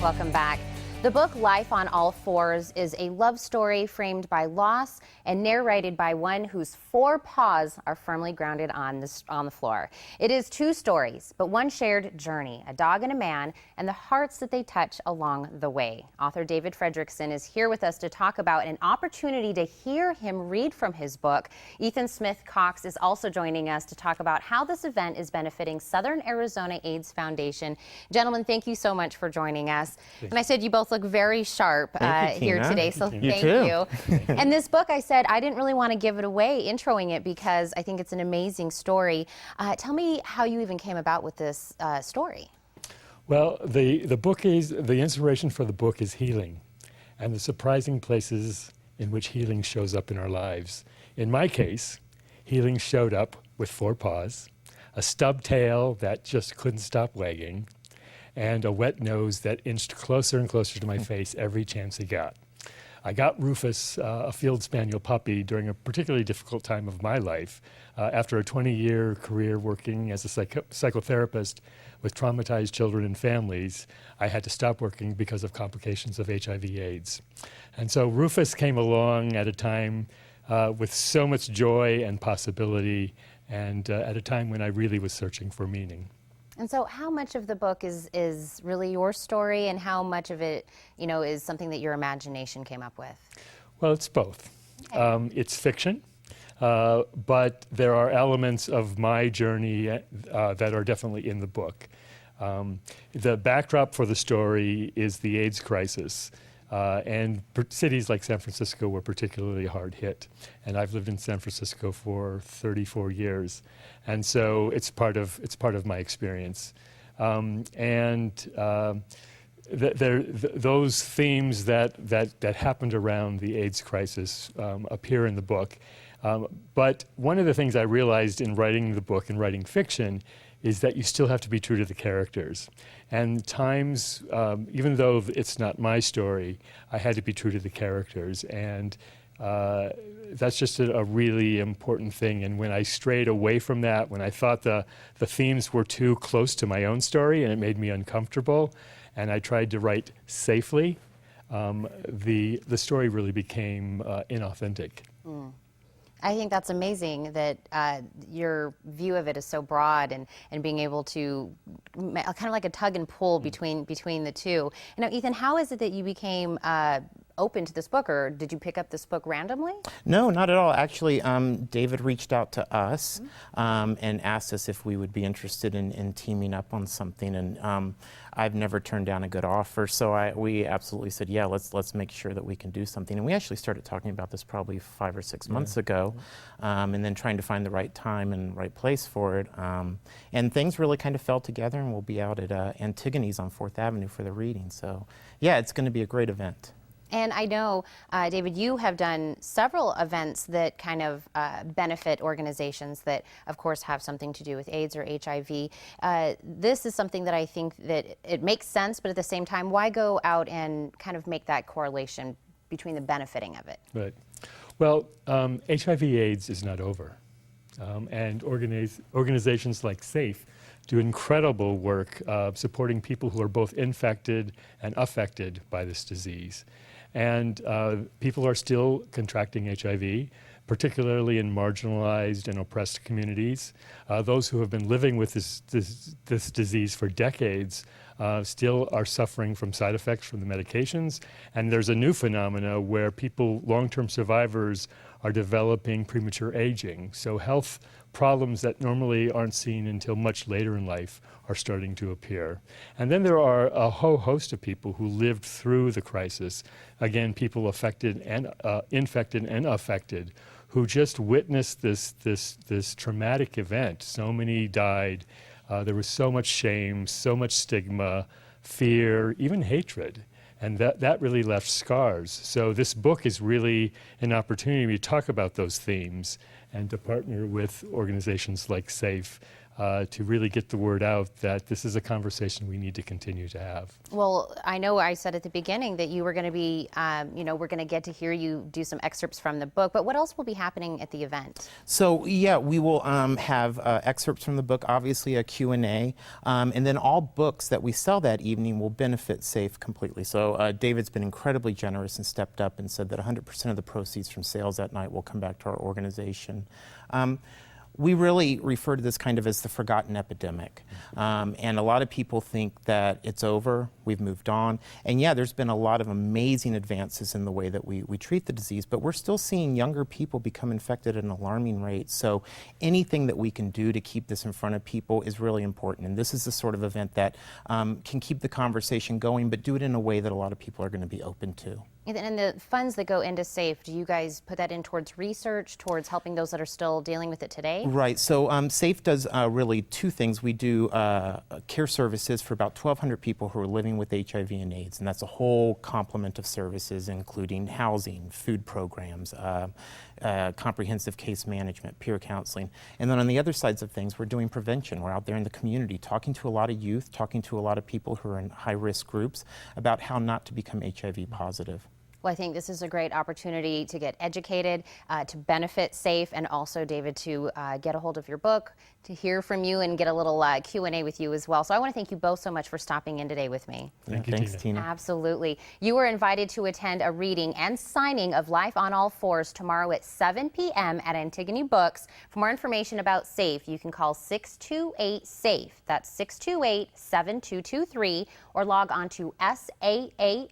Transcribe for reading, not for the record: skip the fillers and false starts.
Welcome back. The book Life on All Fours is a love story framed by loss and narrated by one whose four paws are firmly grounded on the floor. It is two stories, but one shared journey, a dog and a man, and the hearts that they touch along the way. Author David Fredrickson is here with us to talk about an opportunity to hear him read from his book. Ethan Smith Cox is also joining us to talk about how this event is benefiting Southern Arizona AIDS Foundation. Gentlemen, thank you so much for joining us. And I said you both look very sharp here today, so thank you. And this book, I said I didn't really want to give it away, introing it, because I think it's an amazing story. Tell me how you even came about with this story. Well, the inspiration for the book is healing, and the surprising places in which healing shows up in our lives. In my case, healing showed up with four paws, a stub tail that just couldn't stop wagging, and a wet nose that inched closer and closer to my face every chance he got. I got Rufus, a field spaniel puppy, during a particularly difficult time of my life. After a 20-year career working as a psychotherapist with traumatized children and families, I had to stop working because of complications of HIV/AIDS. And so Rufus came along at a time with so much joy and possibility, and at a time when I really was searching for meaning. And so how much of the book is really your story, and how much of it, is something that your imagination came up with? Well, it's both. Okay. It's fiction, but there are elements of my journey that are definitely in the book. The backdrop for the story is the AIDS crisis. And cities like San Francisco were particularly hard hit. And I've lived in San Francisco for 34 years. And so it's part of my experience. Those themes that happened around the AIDS crisis appear in the book. But one of the things I realized in writing the book and writing fiction is that you still have to be true to the characters. And times, even though it's not my story, I had to be true to the characters. And that's just a really important thing. And when I strayed away from that, when I thought the themes were too close to my own story and it made me uncomfortable, and I tried to write safely, the story really became inauthentic. Mm. I think that's amazing that your view of it is so broad, and being able to kind of like a tug and pull between the two. And now, Ethan, how is it that you became open to this book, or did you pick up this book randomly? No, not at all. Actually, David reached out to us and asked us if we would be interested in teaming up on something, and I've never turned down a good offer, so we absolutely said, yeah, let's make sure that we can do something. And we actually started talking about this probably 5 or 6 months ago, and then trying to find the right time and right place for it. And things really kind of fell together, and we'll be out at Antigone's on 4th Avenue for the reading. So yeah, it's going to be a great event. And I know, David, you have done several events that kind of benefit organizations that, of course, have something to do with AIDS or HIV. This is something that I think that it makes sense, but at the same time, why go out and kind of make that correlation between the benefiting of it? Right. Well, HIV/AIDS is not over. And organizations like SAAF do incredible work supporting people who are both infected and affected by this disease. And people are still contracting HIV, particularly in marginalized and oppressed communities. Those who have been living with this disease for decades still are suffering from side effects from the medications. And there's a new phenomena where long-term survivors are developing premature aging. So health problems that normally aren't seen until much later in life are starting to appear. And then there are a whole host of people who lived through the crisis. Again, people affected and infected and affected, who just witnessed this traumatic event. So many died. There was so much shame, so much stigma, fear, even hatred. And that really left scars. So this book is really an opportunity to talk about those themes and to partner with organizations like SAAF to really get the word out that this is a conversation we need to continue to have. Well, I know I said at the beginning that you were going to be, we're going to get to hear you do some excerpts from the book, but what else will be happening at the event? So yeah, we will have excerpts from the book, obviously a Q&A, and then all books that we sell that evening will benefit SAAF completely. So David's been incredibly generous and stepped up and said that 100% of the proceeds from sales that night will come back to our organization. We really refer to this kind of as the forgotten epidemic. And a lot of people think that it's over, we've moved on. And yeah, there's been a lot of amazing advances in the way that we treat the disease, but we're still seeing younger people become infected at an alarming rate. So anything that we can do to keep this in front of people is really important. And this is the sort of event that can keep the conversation going, but do it in a way that a lot of people are going to be open to. And the funds that go into SAAF, do you guys put that in towards research, towards helping those that are still dealing with it today? Right. So SAAF does really two things. We do care services for about 1,200 people who are living with HIV and AIDS, and that's a whole complement of services, including housing, food programs, comprehensive case management, peer counseling. And then on the other sides of things, we're doing prevention. We're out there in the community talking to a lot of youth, talking to a lot of people who are in high-risk groups about how not to become HIV positive. Well, I think this is a great opportunity to get educated, to benefit SAAF, and also, David, to get a hold of your book, to hear from you, and get a little Q&A with you as well. So I want to thank you both so much for stopping in today with me. Thank you, Thanks, Tina. Absolutely. You are invited to attend a reading and signing of Life on All Fours tomorrow at 7 p.m. at Antigone Books. For more information about SAAF, you can call 628-SAAF. That's 628-7223, or log on to SAAF.org.